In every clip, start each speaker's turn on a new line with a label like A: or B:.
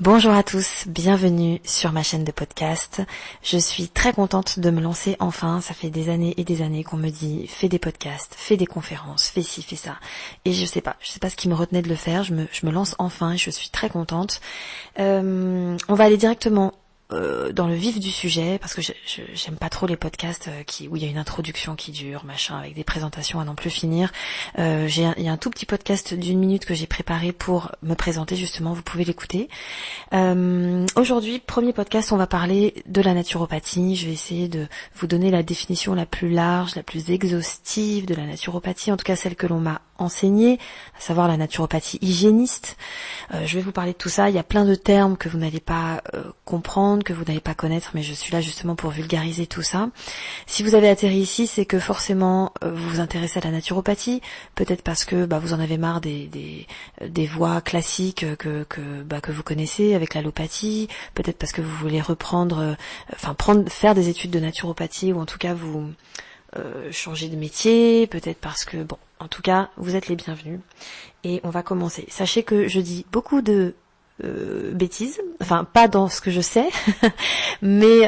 A: Bonjour à tous, bienvenue sur ma chaîne de podcast. Je suis très contente de me lancer enfin, ça fait des années et des années qu'on me dit fais des podcasts, fais des conférences, fais ci, fais ça. Et je sais pas ce qui me retenait de le faire, je me lance enfin et je suis très contente. On va aller directement dans le vif du sujet parce que j'aime pas trop les podcasts où il y a une introduction qui dure, machin, avec des présentations à n'en plus finir. Il y a un tout petit podcast d'1 minute que j'ai préparé pour me présenter justement, vous pouvez l'écouter. Aujourd'hui, premier podcast, on va parler de la naturopathie. Je vais essayer de vous donner la définition la plus large, la plus exhaustive de la naturopathie, en tout cas celle que l'on m'a enseignée, à savoir la naturopathie hygiéniste. Je vais vous parler de tout ça. Il y a plein de termes que vous n'allez pas comprendre, que vous n'allez pas connaître, mais je suis là justement pour vulgariser tout ça. Si vous avez atterri ici, c'est que forcément vous vous intéressez à la naturopathie, peut-être parce que vous en avez marre des voies classiques que vous connaissez avec l'allopathie, peut-être parce que vous voulez faire des études de naturopathie ou en tout cas vous changer de métier, peut-être parce que en tout cas vous êtes les bienvenus et on va commencer. Sachez que je dis beaucoup de bêtises, enfin pas dans ce que je sais, mais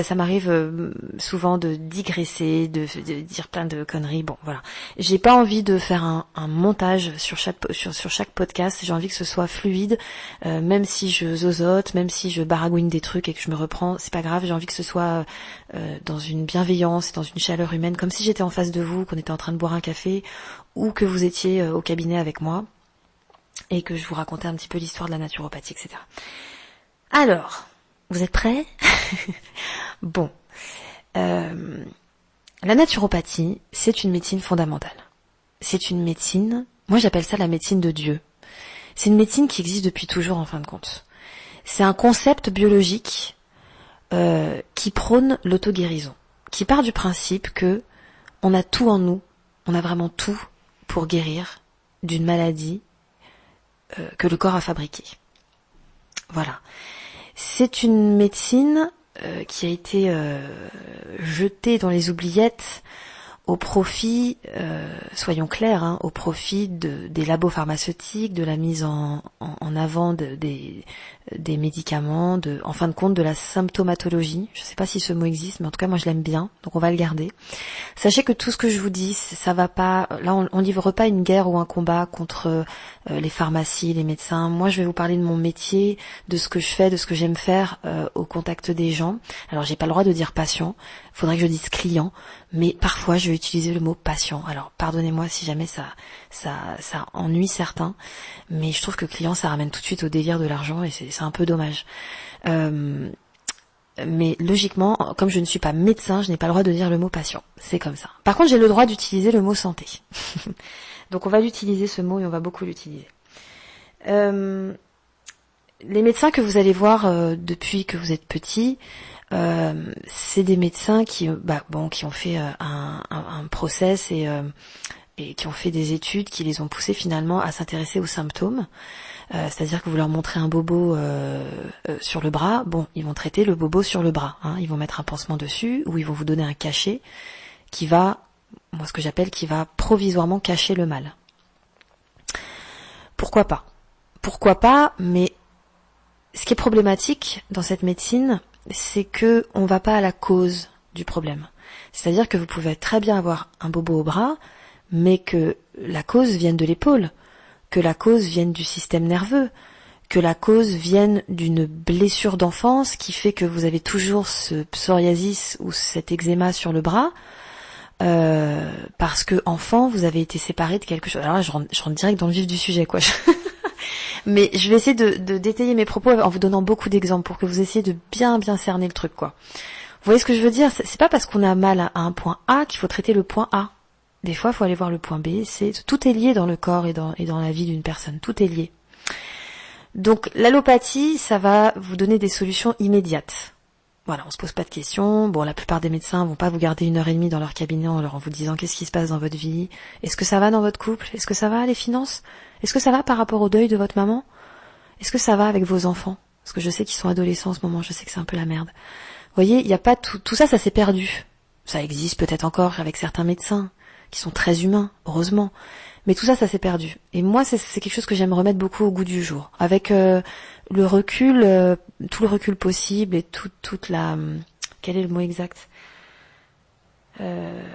A: ça m'arrive souvent de digresser, de dire plein de conneries. Bon, voilà. J'ai pas envie de faire un montage sur chaque podcast. J'ai envie que ce soit fluide, même si je zozote, même si je baragouine des trucs et que je me reprends, c'est pas grave. J'ai envie que ce soit dans une bienveillance, dans une chaleur humaine, comme si j'étais en face de vous, qu'on était en train de boire un café, ou que vous étiez au cabinet avec moi et que je vous racontais un petit peu l'histoire de la naturopathie, etc. Alors, vous êtes prêts? Bon, la naturopathie, c'est une médecine fondamentale. C'est une médecine, moi j'appelle ça la médecine de Dieu. C'est une médecine qui existe depuis toujours en fin de compte. C'est un concept biologique qui prône l'auto-guérison, qui part du principe que on a tout en nous, on a vraiment tout pour guérir d'une maladie que le corps a fabriquée. Voilà. C'est une médecine qui a été jetée dans les oubliettes au profit, soyons clairs, au profit des labos pharmaceutiques, de la mise en avant des médicaments, en fin de compte de la symptomatologie. Je ne sais pas si ce mot existe, mais en tout cas moi je l'aime bien, donc on va le garder. Sachez que tout ce que je vous dis, ça va pas. Là, on livre pas une guerre ou un combat contre les pharmacies, les médecins. Moi, je vais vous parler de mon métier, de ce que je fais, de ce que j'aime faire au contact des gens. Alors, j'ai pas le droit de dire patient. Faudrait que je dise client, mais parfois, je vais utiliser le mot patient. Alors, pardonnez-moi si jamais ça ennuie certains, mais je trouve que client, ça ramène tout de suite au délire de l'argent et c'est un peu dommage. Mais logiquement, comme je ne suis pas médecin, je n'ai pas le droit de dire le mot patient. C'est comme ça. Par contre, j'ai le droit d'utiliser le mot santé. Donc on va l'utiliser ce mot et on va beaucoup l'utiliser. Les médecins que vous allez voir depuis que vous êtes petit, c'est des médecins qui ont fait un process et qui ont fait des études qui les ont poussés finalement à s'intéresser aux symptômes. C'est-à-dire que vous leur montrez un bobo sur le bras, ils vont traiter le bobo sur le bras. Ils vont mettre un pansement dessus ou ils vont vous donner un cachet qui va provisoirement cacher le mal. Pourquoi pas ? Pourquoi pas, mais ce qui est problématique dans cette médecine, c'est que on va pas à la cause du problème. C'est-à-dire que vous pouvez très bien avoir un bobo au bras, mais que la cause vienne de l'épaule, que la cause vienne du système nerveux, que la cause vienne d'une blessure d'enfance qui fait que vous avez toujours ce psoriasis ou cet eczéma sur le bras, parce que enfant vous avez été séparé de quelque chose. Alors là, je rentre direct dans le vif du sujet, quoi. Mais je vais essayer de détailler mes propos en vous donnant beaucoup d'exemples pour que vous essayiez de bien cerner le truc, quoi. Vous voyez ce que je veux dire ? C'est pas parce qu'on a mal à un point A qu'il faut traiter le point A. Des fois, il faut aller voir le point B. Tout est lié dans le corps et dans la vie d'une personne. Tout est lié. Donc, l'allopathie, ça va vous donner des solutions immédiates. Voilà, on se pose pas de questions. Bon, la plupart des médecins vont pas vous garder 1h30 dans leur cabinet en vous disant qu'est-ce qui se passe dans votre vie. Est-ce que ça va dans votre couple ? Est-ce que ça va les finances ? Est-ce que ça va par rapport au deuil de votre maman ? Est-ce que ça va avec vos enfants ? Parce que je sais qu'ils sont adolescents en ce moment, je sais que c'est un peu la merde. Vous voyez, il y a pas tout ça s'est perdu. Ça existe peut-être encore avec certains médecins qui sont très humains, heureusement. Mais tout ça s'est perdu. Et moi, c'est quelque chose que j'aime remettre beaucoup au goût du jour. Avec le recul, tout le recul possible et toute la, quel est le mot exact,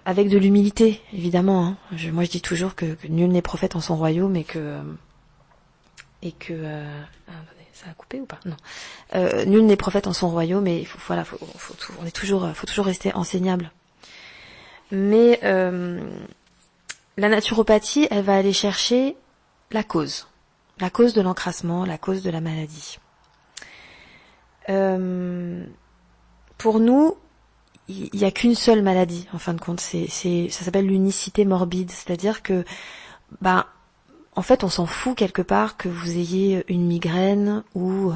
A: avec de l'humilité, évidemment. Hein. Moi, je dis toujours que nul n'est prophète en son royaume et que attendez, ça a coupé ou pas? Non. Nul n'est prophète en son royaume et faut toujours rester enseignable. Mais la naturopathie, elle va aller chercher la cause de l'encrassement, la cause de la maladie. Pour nous, il n'y a qu'une seule maladie, en fin de compte. Ça s'appelle l'unicité morbide, c'est-à-dire que, en fait, on s'en fout quelque part que vous ayez une migraine ou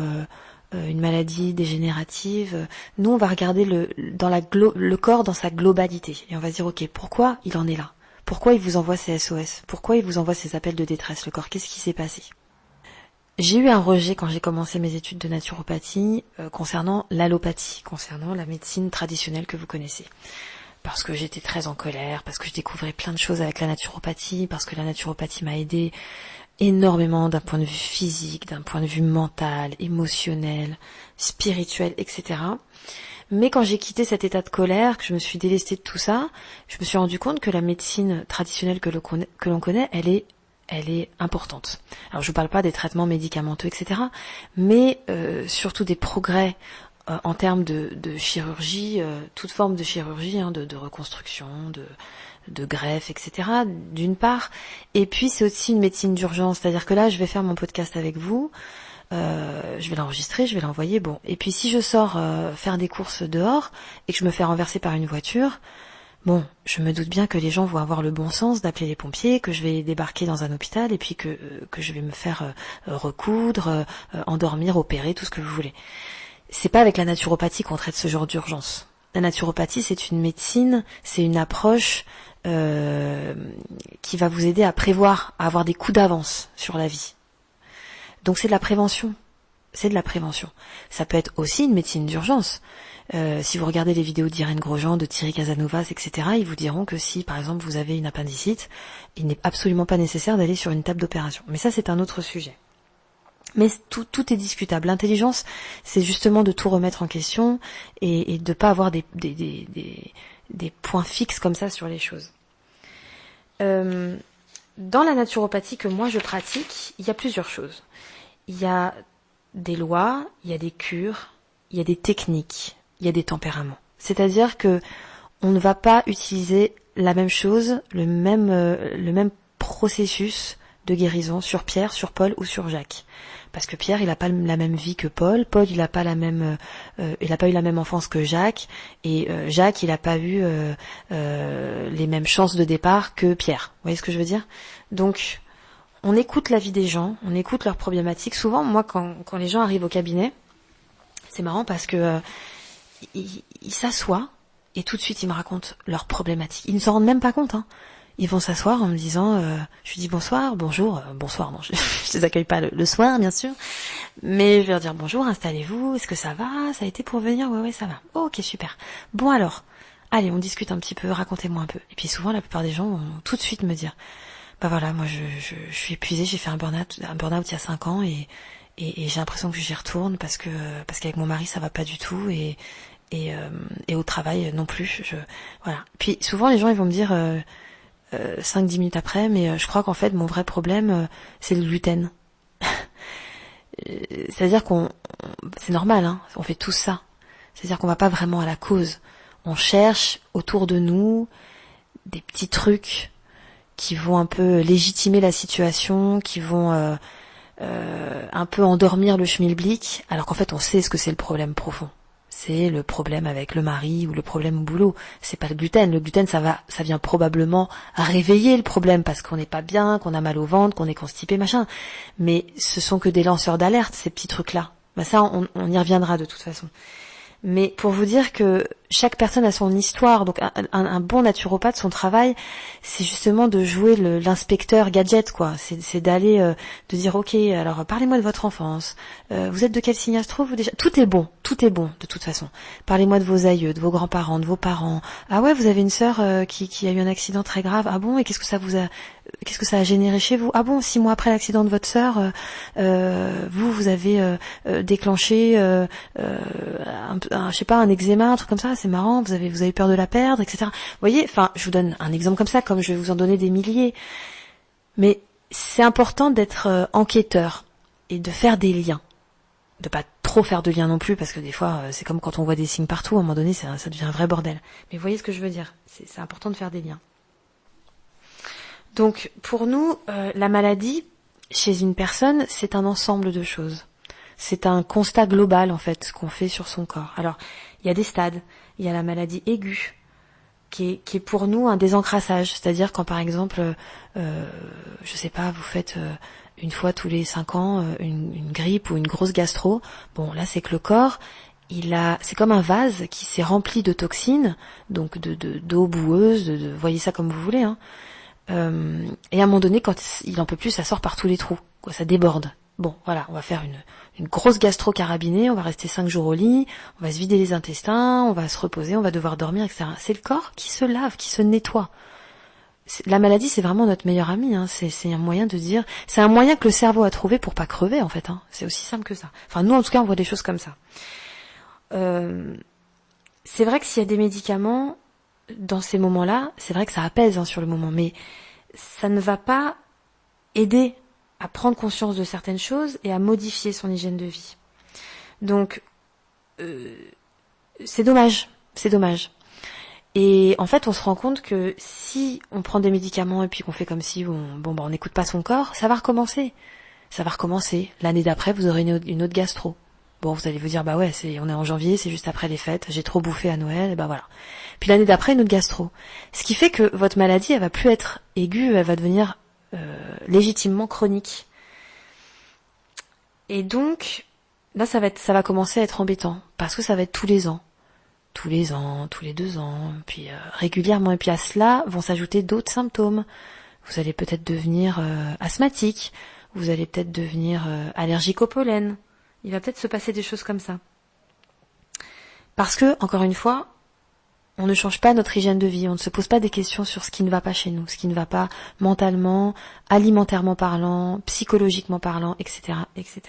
A: une maladie dégénérative. Nous, on va regarder le corps dans sa globalité et on va se dire, ok, pourquoi il en est là? Pourquoi il vous envoie ces SOS? Pourquoi il vous envoie ces appels de détresse, le corps? Qu'est-ce qui s'est passé? J'ai eu un rejet quand j'ai commencé mes études de naturopathie concernant l'allopathie, concernant la médecine traditionnelle que vous connaissez. Parce que j'étais très en colère, parce que je découvrais plein de choses avec la naturopathie, parce que la naturopathie m'a aidé énormément d'un point de vue physique, d'un point de vue mental, émotionnel, spirituel, etc. Mais quand j'ai quitté cet état de colère, que je me suis délestée de tout ça, je me suis rendu compte que la médecine traditionnelle que l'on connaît, elle est importante. Alors je vous parle pas des traitements médicamenteux, etc. Mais surtout des progrès en termes de chirurgie, toute forme de chirurgie, hein, de reconstruction, de greffe, etc. d'une part. Et puis c'est aussi une médecine d'urgence, c'est-à-dire que là je vais faire mon podcast avec vous, je vais l'enregistrer, je vais l'envoyer, bon. Et puis si je sors faire des courses dehors et que je me fais renverser par une voiture, bon, je me doute bien que les gens vont avoir le bon sens d'appeler les pompiers, que je vais débarquer dans un hôpital et puis que je vais me faire recoudre, endormir, opérer, tout ce que vous voulez. C'est pas avec la naturopathie qu'on traite ce genre d'urgence. La naturopathie, c'est une médecine, c'est une approche qui va vous aider à prévoir, à avoir des coups d'avance sur la vie. Donc c'est de la prévention. C'est de la prévention. Ça peut être aussi une médecine d'urgence. Si vous regardez les vidéos d'Irène Grosjean, de Thierry Casanovas, etc., ils vous diront que si, par exemple, vous avez une appendicite, il n'est absolument pas nécessaire d'aller sur une table d'opération. Mais ça, c'est un autre sujet. Mais tout est discutable. L'intelligence, c'est justement de tout remettre en question et de pas avoir des points fixes comme ça sur les choses. Dans la naturopathie que moi je pratique, il y a plusieurs choses. Il y a des lois, il y a des cures, il y a des techniques, il y a des tempéraments. C'est-à-dire que on ne va pas utiliser la même chose, le même processus de guérison sur Pierre, sur Paul ou sur Jacques. Parce que Pierre, il n'a pas la même vie que Paul. Paul, il n'a pas eu la même enfance que Jacques. Et Jacques, il n'a pas eu les mêmes chances de départ que Pierre. Vous voyez ce que je veux dire? Donc, on écoute la vie des gens, on écoute leurs problématiques. Souvent, moi, quand les gens arrivent au cabinet, c'est marrant parce que ils s'assoient et tout de suite, ils me racontent leurs problématiques. Ils ne s'en rendent même pas compte, hein. Ils vont s'asseoir en me disant, je lui dis bonsoir, bonjour, bonsoir, non, je les accueille pas le soir, bien sûr, mais je vais leur dire bonjour, installez-vous, est-ce que ça va? Ça a été pour venir? Ouais, ça va. Oh, ok, super. Bon alors, allez, on discute un petit peu, racontez-moi un peu. Et puis souvent, la plupart des gens vont tout de suite me dire, bah voilà, moi je suis épuisée, j'ai fait un burn-out il y a 5 ans et j'ai l'impression que j'y retourne parce qu'avec mon mari ça va pas du tout et au travail non plus. Voilà. Puis souvent les gens ils vont me dire 5-10 minutes après, mais je crois qu'en fait mon vrai problème c'est le gluten. C'est-à-dire c'est normal, hein, on fait tous ça. C'est-à-dire qu'on va pas vraiment à la cause. On cherche autour de nous des petits trucs qui vont un peu légitimer la situation, qui vont un peu endormir le schmilblick, alors qu'en fait on sait ce que c'est le problème profond. C'est le problème avec le mari ou le problème au boulot. C'est pas le gluten. Le gluten, ça vient probablement réveiller le problème parce qu'on n'est pas bien, qu'on a mal au ventre, qu'on est constipé, machin. Mais ce sont que des lanceurs d'alerte, ces petits trucs-là. Bah ça, on y reviendra de toute façon. Mais pour vous dire que chaque personne a son histoire, donc un bon naturopathe, son travail, c'est justement de jouer l'inspecteur gadget, quoi. C'est d'aller, de dire, ok, alors parlez-moi de votre enfance. Vous êtes de quel signe astro vous déjà? Tout est bon de toute façon. Parlez-moi de vos aïeux, de vos grands-parents, de vos parents. Ah ouais, vous avez une sœur qui a eu un accident très grave. Ah bon, et qu'est-ce que ça vous a qu'est-ce que ça a généré chez vous? Ah bon, 6 mois après l'accident de votre sœur, vous avez déclenché je sais pas, un eczéma, un truc comme ça, c'est marrant, vous avez peur de la perdre, etc. Vous voyez, enfin, je vous donne un exemple comme ça, comme je vais vous en donner des milliers. Mais c'est important d'être enquêteur et de faire des liens. De pas trop faire de liens non plus, parce que des fois, c'est comme quand on voit des signes partout, à un moment donné, ça devient un vrai bordel. Mais vous voyez ce que je veux dire? C'est important de faire des liens. Donc, pour nous, la maladie, chez une personne, c'est un ensemble de choses. C'est un constat global, en fait, qu'on fait sur son corps. Alors, il y a des stades. Il y a la maladie aiguë, qui est pour nous un désencrassage. C'est-à-dire quand, par exemple, je sais pas, vous faites une fois tous les 5 ans une grippe ou une grosse gastro. Bon, là, c'est que le corps, c'est comme un vase qui s'est rempli de toxines, donc d'eau boueuse, voyez ça comme vous voulez, hein. Et à un moment donné, quand il en peut plus, ça sort par tous les trous, quoi, ça déborde. Bon, voilà, on va faire une grosse gastro carabinée, on va rester 5 jours au lit, on va se vider les intestins, on va se reposer, on va devoir dormir, etc. C'est le corps qui se lave, qui se nettoie. La maladie, c'est vraiment notre meilleur ami, hein. C'est un moyen de dire, c'est un moyen que le cerveau a trouvé pour pas crever, en fait, hein. C'est aussi simple que ça. Enfin, nous, en tout cas, on voit des choses comme ça. C'est vrai que s'il y a des médicaments, dans ces moments-là, c'est vrai que ça apaise, hein, sur le moment, mais ça ne va pas aider à prendre conscience de certaines choses et à modifier son hygiène de vie. Donc, c'est dommage, c'est dommage. Et en fait, on se rend compte que si on prend des médicaments et puis qu'on fait comme si on n'écoute pas son corps, ça va recommencer. Ça va recommencer. L'année d'après, vous aurez une autre gastro. Bon, vous allez vous dire, bah ouais, on est en janvier, c'est juste après les fêtes, j'ai trop bouffé à Noël, et bah voilà. Puis l'année d'après, une autre gastro. Ce qui fait que votre maladie, elle va plus être aiguë, elle va devenir légitimement chronique. Et donc, là, ça va commencer à être embêtant, parce que ça va être tous les ans, tous les 2 ans, puis régulièrement. Et puis à cela vont s'ajouter d'autres symptômes. Vous allez peut-être devenir asthmatique, vous allez peut-être devenir allergique au pollen. Il va peut-être se passer des choses comme ça. Parce que, encore une fois, on ne change pas notre hygiène de vie, on ne se pose pas des questions sur ce qui ne va pas chez nous, ce qui ne va pas mentalement, alimentairement parlant, psychologiquement parlant, etc., etc.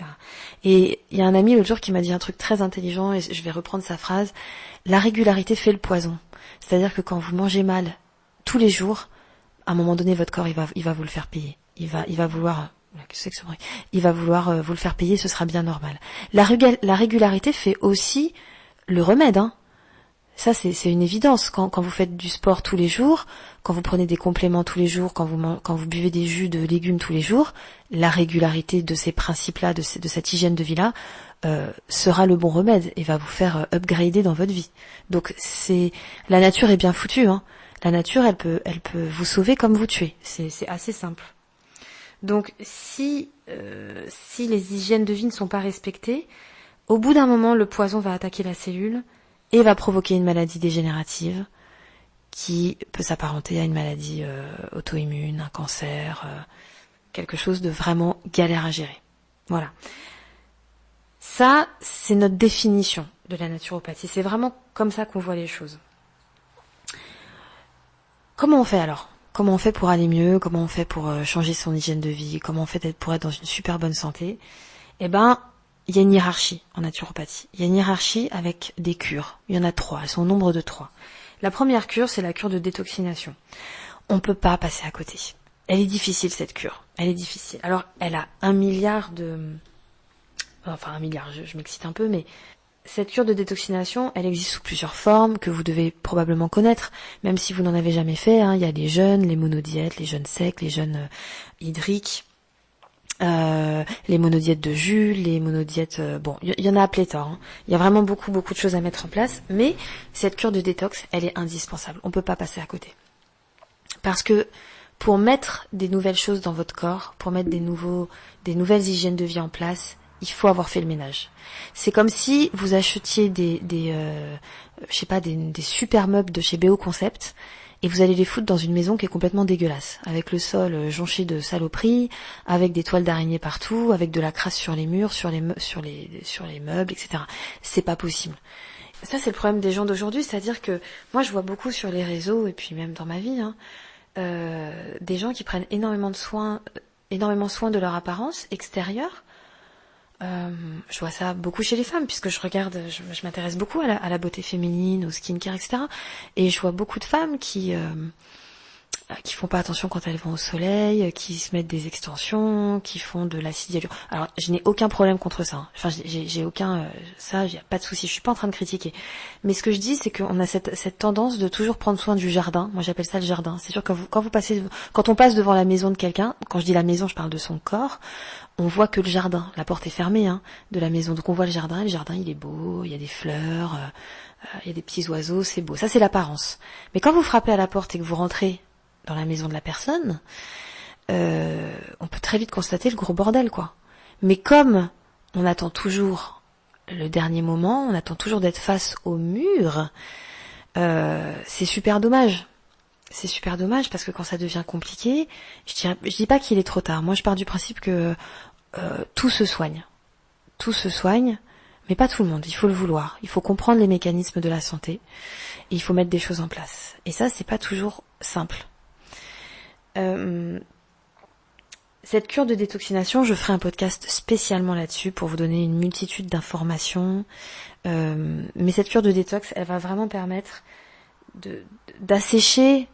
A: Et il y a un ami l'autre jour qui m'a dit un truc très intelligent, et je vais reprendre sa phrase: la régularité fait le poison. C'est-à-dire que quand vous mangez mal tous les jours, à un moment donné, votre corps, il va vous le faire payer. Il va vouloir... Qu'est-ce que c'est que ce bruit ? Il va vouloir vous le faire payer, ce sera bien normal. La régularité fait aussi le remède, hein. Ça, c'est une évidence. Quand vous faites du sport tous les jours, quand vous prenez des compléments tous les jours, quand vous buvez des jus de légumes tous les jours, la régularité de ces principes-là, de cette hygiène de vie-là, sera le bon remède et va vous faire upgrader dans votre vie. Donc la nature est bien foutue, hein. La nature, elle peut vous sauver comme vous tuer. C'est assez simple. Donc si les hygiènes de vie ne sont pas respectées, au bout d'un moment, le poison va attaquer la cellule et va provoquer une maladie dégénérative qui peut s'apparenter à une maladie auto-immune, un cancer, quelque chose de vraiment galère à gérer. Voilà. Ça, c'est notre définition de la naturopathie. C'est vraiment comme ça qu'on voit les choses. Comment on fait alors ? Comment on fait pour aller mieux ? Comment on fait pour changer son hygiène de vie ? Comment on fait pour être dans une super bonne santé ? Eh ben, il y a une hiérarchie en naturopathie. Il y a une hiérarchie avec des cures. Il y en a 3, elles sont au nombre de 3. La première cure, c'est la cure de détoxination. On peut pas passer à côté. Elle est difficile, cette cure. Elle est difficile. Alors, elle a 1 milliard Enfin, 1 milliard, je m'excite un peu, mais cette cure de détoxination, elle existe sous plusieurs formes que vous devez probablement connaître, même si vous n'en avez jamais fait, hein. Il y a les jeûnes, les monodiètes, les jeûnes secs, les jeûnes hydriques, les monodiètes de jus, les monodiètes... bon, il y en a à pléthore, hein. Il y a vraiment beaucoup de choses à mettre en place, mais cette cure de détox, elle est indispensable. On peut pas passer à côté. Parce que pour mettre des nouvelles choses dans votre corps, pour mettre des nouvelles hygiènes de vie en place, il faut avoir fait le ménage. C'est comme si vous achetiez des super meubles de chez BO Concept et vous allez les foutre dans une maison qui est complètement dégueulasse, avec le sol jonché de saloperies, avec des toiles d'araignée partout, avec de la crasse sur les murs, sur les meubles, etc. C'est pas possible. Ça, c'est le problème des gens d'aujourd'hui, c'est-à-dire que moi, je vois beaucoup sur les réseaux et puis même dans ma vie, hein, des gens qui prennent énormément soin de leur apparence extérieure. Je vois ça beaucoup chez les femmes, puisque je m'intéresse beaucoup à la beauté féminine, au skincare, etc. Et je vois beaucoup de femmes qui font pas attention quand elles vont au soleil, qui se mettent des extensions, qui font de l'acide hyaluronique. Alors, je n'ai aucun problème contre ça, hein. Enfin, j'ai aucun, ça, j'ai pas de souci. Je suis pas en train de critiquer. Mais ce que je dis, c'est qu'on a cette tendance de toujours prendre soin du jardin. Moi, j'appelle ça le jardin. C'est sûr que quand on passe devant la maison de quelqu'un, quand je dis la maison, je parle de son corps, on voit que le jardin. La porte est fermée, hein, de la maison. Donc on voit le jardin, et le jardin, il est beau, il y a des fleurs, il y a des petits oiseaux, c'est beau. Ça, c'est l'apparence. Mais quand vous frappez à la porte et que vous rentrez dans la maison de la personne, on peut très vite constater le gros bordel, quoi. Mais comme on attend toujours le dernier moment, on attend toujours d'être face au mur, c'est super dommage. C'est super dommage parce que quand ça devient compliqué, je dis pas qu'il est trop tard. Moi, je pars du principe que tout se soigne. Tout se soigne, mais pas tout le monde. Il faut le vouloir. Il faut comprendre les mécanismes de la santé et il faut mettre des choses en place. Et ça, c'est pas toujours simple. Cette cure de détoxination, je ferai un podcast spécialement là-dessus pour vous donner une multitude d'informations. Mais cette cure de détox, elle va vraiment permettre d'assécher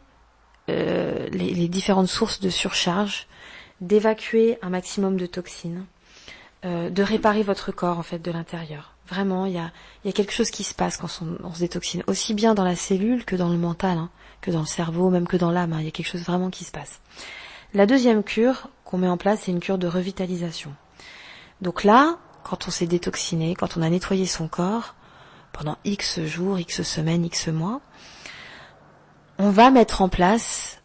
A: les différentes sources de surcharge, d'évacuer un maximum de toxines, de réparer votre corps en fait de l'intérieur. Vraiment, il y a quelque chose qui se passe quand on se détoxine, aussi bien dans la cellule que dans le mental, hein, que dans le cerveau, même que dans l'âme. Hein, il y a quelque chose vraiment qui se passe. La deuxième cure qu'on met en place, c'est une cure de revitalisation. Donc là, quand on s'est détoxiné, quand on a nettoyé son corps pendant X jours, X semaines, X mois, on va mettre en place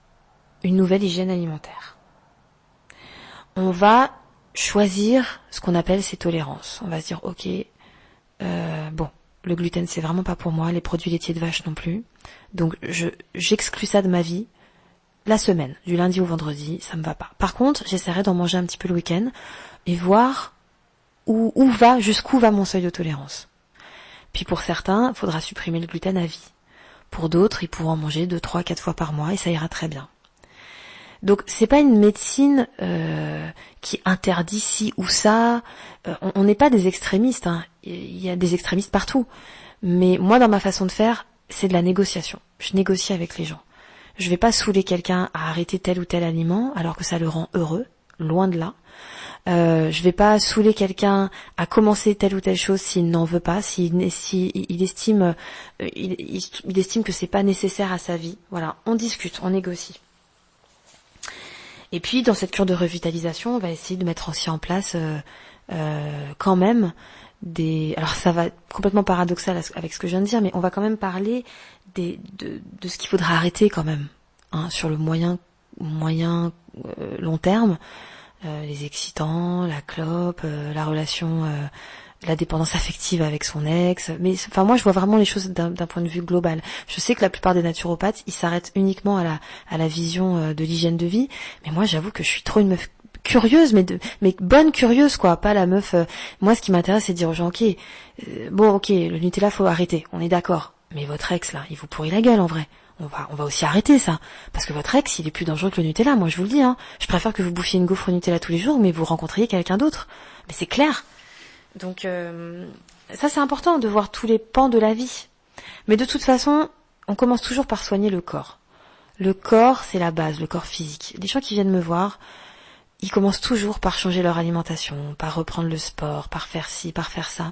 A: une nouvelle hygiène alimentaire. On va choisir ce qu'on appelle ses tolérances. On va se dire, ok, bon, le gluten c'est vraiment pas pour moi, les produits laitiers de vache non plus. Donc j'exclus ça de ma vie. La semaine, du lundi au vendredi, ça me va pas. Par contre, j'essaierai d'en manger un petit peu le week-end et voir jusqu'où va mon seuil de tolérance. Puis pour certains, il faudra supprimer le gluten à vie. Pour d'autres, ils pourront en manger 2, 3, 4 fois par mois et ça ira très bien. Donc c'est pas une médecine qui interdit ci ou ça. On n'est pas des extrémistes, hein. Il y a des extrémistes partout. Mais moi, dans ma façon de faire, c'est de la négociation. Je négocie avec les gens. Je vais pas saouler quelqu'un à arrêter tel ou tel aliment alors que ça le rend heureux, loin de là. Je vais pas saouler quelqu'un à commencer telle ou telle chose s'il n'en veut pas, il estime que c'est pas nécessaire à sa vie. Voilà, on discute, on négocie. Et puis dans cette cure de revitalisation, on va essayer de mettre aussi en place quand même alors ça va être complètement paradoxal avec ce que je viens de dire, mais on va quand même parler de ce qu'il faudra arrêter quand même, hein, sur le moyen long terme, les excitants, la clope, la relation, la dépendance affective avec son ex. Mais enfin moi je vois vraiment les choses d'un point de vue global. Je sais que la plupart des naturopathes ils s'arrêtent uniquement à la vision de l'hygiène de vie, mais moi j'avoue que je suis trop une meuf curieuse, mais bonne curieuse quoi, pas la meuf. Moi ce qui m'intéresse c'est de dire aux gens ok, le Nutella faut arrêter, on est d'accord. Mais votre ex là, il vous pourrit la gueule en vrai. On va aussi arrêter ça, parce que votre ex il est plus dangereux que le Nutella. Moi je vous le dis, hein. Je préfère que vous bouffiez une gaufre au Nutella tous les jours, mais vous rencontriez quelqu'un d'autre. Mais c'est clair. Donc ça c'est important de voir tous les pans de la vie. Mais de toute façon, on commence toujours par soigner le corps. Le corps c'est la base, le corps physique. Les gens qui viennent me voir, ils commencent toujours par changer leur alimentation, par reprendre le sport, par faire ci, par faire ça.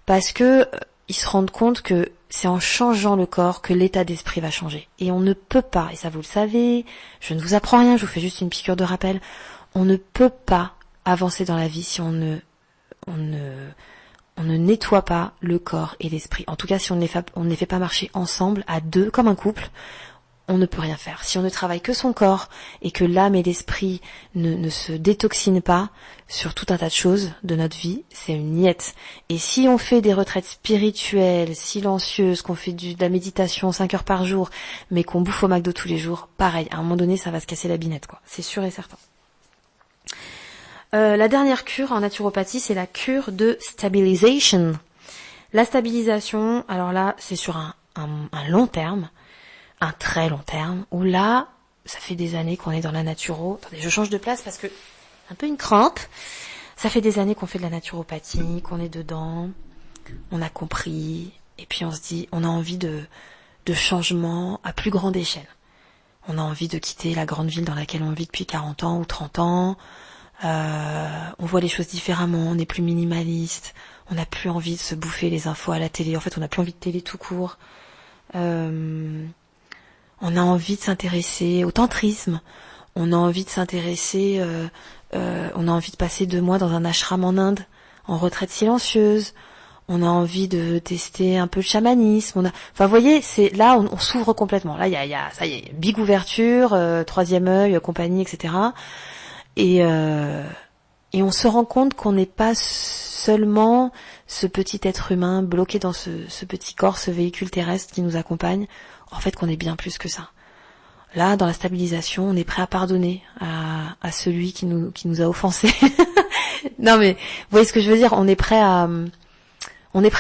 A: Parce que ils se rendent compte que c'est en changeant le corps que l'état d'esprit va changer. Et on ne peut pas, et ça vous le savez, je ne vous apprends rien, je vous fais juste une piqûre de rappel, on ne peut pas avancer dans la vie si on ne nettoie pas le corps et l'esprit. En tout cas, si on ne les fait pas marcher ensemble, à deux, comme un couple, on ne peut rien faire. Si on ne travaille que son corps et que l'âme et l'esprit ne se détoxinent pas sur tout un tas de choses de notre vie, c'est une niette. Et si on fait des retraites spirituelles, silencieuses, qu'on fait de la méditation 5 heures par jour, mais qu'on bouffe au McDo tous les jours, pareil, à un moment donné, ça va se casser la binette, quoi. C'est sûr et certain. La dernière cure en naturopathie, c'est la cure de stabilisation. La stabilisation, alors là, c'est sur un long terme, un très long terme, où là, ça fait des années qu'on est dans la naturo. Attendez, je change de place parce que un peu une crampe. Ça fait des années qu'on fait de la naturopathie, qu'on est dedans, on a compris, et puis on se dit, on a envie de changement à plus grande échelle. On a envie de quitter la grande ville dans laquelle on vit depuis 40 ans ou 30 ans. On voit les choses différemment, on est plus minimaliste, on n'a plus envie de se bouffer les infos à la télé. En fait, on n'a plus envie de télé tout court. On a envie de s'intéresser au tantrisme. On a envie de s'intéresser, on a envie de passer 2 mois dans un ashram en Inde, en retraite silencieuse. On a envie de tester un peu le chamanisme. Enfin, vous voyez, c'est là on s'ouvre complètement. Là, il y a, ça y est, big ouverture, troisième œil, compagnie, etc. Et on se rend compte qu'on n'est pas seulement ce petit être humain bloqué dans ce petit corps, ce véhicule terrestre qui nous accompagne. En fait, qu'on est bien plus que ça. Là, dans la stabilisation, on est prêt à pardonner à celui qui nous a offensés. Non, mais vous voyez ce que je veux dire ? On est prêt à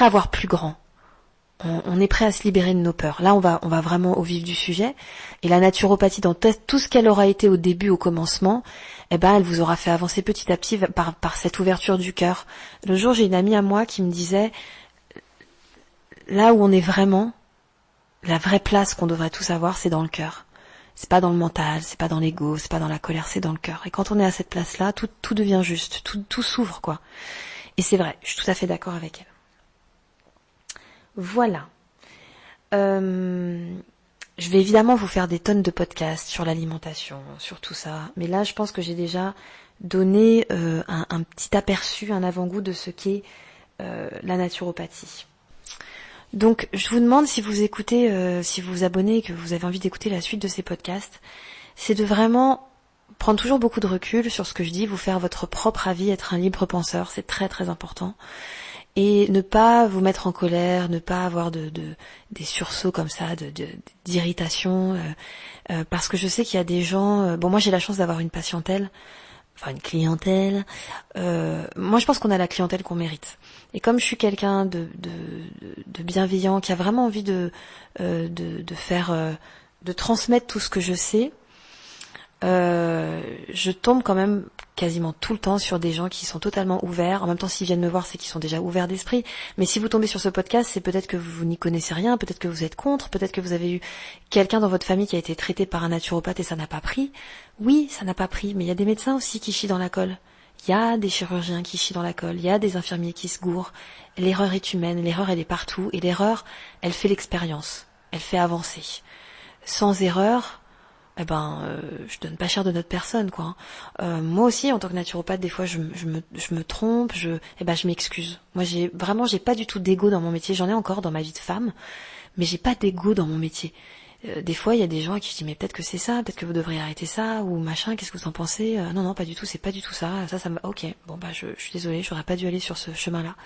A: voir plus grand. On est prêt à se libérer de nos peurs. Là, on va vraiment au vif du sujet. Et la naturopathie, dans tout ce qu'elle aura été au début, au commencement, eh ben, elle vous aura fait avancer petit à petit par cette ouverture du cœur. Le jour, j'ai une amie à moi qui me disait, là où on est vraiment, la vraie place qu'on devrait tous avoir, c'est dans le cœur. C'est pas dans le mental, c'est pas dans l'ego, c'est pas dans la colère, c'est dans le cœur. Et quand on est à cette place-là, tout devient juste, tout s'ouvre, quoi. Et c'est vrai, je suis tout à fait d'accord avec elle. Voilà. Je vais évidemment vous faire des tonnes de podcasts sur l'alimentation, sur tout ça. Mais là, je pense que j'ai déjà donné un petit aperçu, un avant-goût de ce qu'est la naturopathie. Donc, je vous demande si vous écoutez, si vous vous abonnez et que vous avez envie d'écouter la suite de ces podcasts, c'est de vraiment prendre toujours beaucoup de recul sur ce que je dis, vous faire votre propre avis, être un libre penseur, c'est très très important. Et ne pas vous mettre en colère, ne pas avoir des sursauts comme ça, d'irritation, parce que je sais qu'il y a des gens. Bon, moi j'ai la chance d'avoir une patientèle, enfin une clientèle. Moi je pense qu'on a la clientèle qu'on mérite. Et comme je suis quelqu'un de bienveillant, qui a vraiment envie de faire, de transmettre tout ce que je sais, je tombe quand même quasiment tout le temps sur des gens qui sont totalement ouverts. En même temps, s'ils viennent me voir, c'est qu'ils sont déjà ouverts d'esprit. Mais si vous tombez sur ce podcast, c'est peut-être que vous n'y connaissez rien, peut-être que vous êtes contre, peut-être que vous avez eu quelqu'un dans votre famille qui a été traité par un naturopathe et ça n'a pas pris. Oui, ça n'a pas pris, mais il y a des médecins aussi qui chient dans la colle. Il y a des chirurgiens qui chient dans la colle, il y a des infirmiers qui se gourrent. L'erreur est humaine, l'erreur elle est partout, et l'erreur, elle fait l'expérience, elle fait avancer. Sans erreur, je donne pas cher de notre personne, quoi. Moi aussi, en tant que naturopathe, des fois, je me trompe, je m'excuse. Moi, j'ai pas du tout d'ego dans mon métier. J'en ai encore dans ma vie de femme, mais j'ai pas d'ego dans mon métier. Des fois, il y a des gens à qui je dis, mais peut-être que c'est ça, peut-être que vous devriez arrêter ça, ou machin, qu'est-ce que vous en pensez? Non, pas du tout, c'est pas du tout ça. Ça me, ok. Bon, je suis désolée, j'aurais pas dû aller sur ce chemin-là.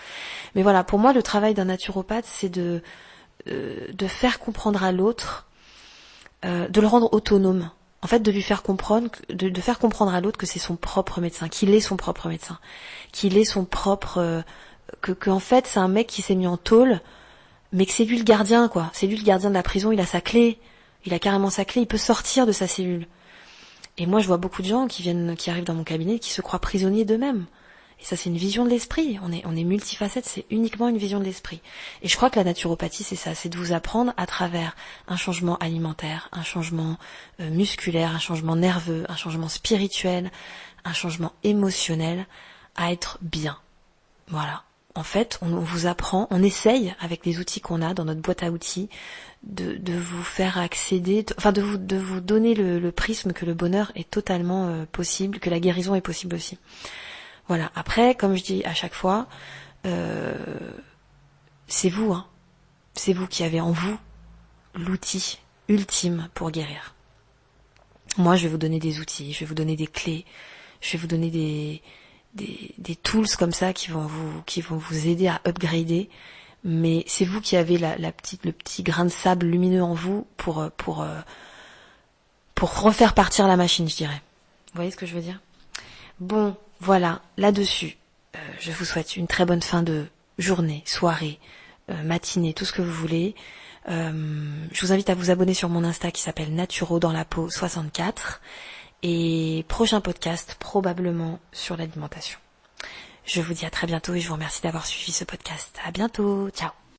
A: Mais voilà, pour moi, le travail d'un naturopathe, c'est de faire comprendre à l'autre, de le rendre autonome. En fait, de lui faire comprendre, de faire comprendre à l'autre que c'est son propre médecin, qu'il est son propre médecin, qu'il est son propre, que en fait c'est un mec qui s'est mis en tôle, mais que c'est lui le gardien, quoi. C'est lui le gardien de la prison. Il a sa clé, il a carrément sa clé. Il peut sortir de sa cellule. Et moi, je vois beaucoup de gens qui arrivent dans mon cabinet, qui se croient prisonniers d'eux-mêmes. Et ça, c'est une vision de l'esprit. On est multifacette, c'est uniquement une vision de l'esprit. Et je crois que la naturopathie, c'est ça, c'est de vous apprendre à travers un changement alimentaire, un changement musculaire, un changement nerveux, un changement spirituel, un changement émotionnel, à être bien. Voilà. En fait, on vous apprend, on essaye, avec les outils qu'on a dans notre boîte à outils, de vous faire accéder, de vous donner le prisme que le bonheur est totalement possible, que la guérison est possible aussi. Voilà. Après, comme je dis à chaque fois, c'est vous, hein. C'est vous qui avez en vous l'outil ultime pour guérir. Moi, je vais vous donner des outils, je vais vous donner des clés, je vais vous donner des tools comme ça qui vont vous aider à upgrader. Mais c'est vous qui avez le petit grain de sable lumineux en vous pour refaire partir la machine, je dirais. Vous voyez ce que je veux dire? Bon, voilà, là-dessus, je vous souhaite une très bonne fin de journée, soirée, matinée, tout ce que vous voulez. Je vous invite à vous abonner sur mon Insta qui s'appelle Naturo dans la peau 64 et prochain podcast probablement sur l'alimentation. Je vous dis à très bientôt et je vous remercie d'avoir suivi ce podcast. À bientôt, ciao.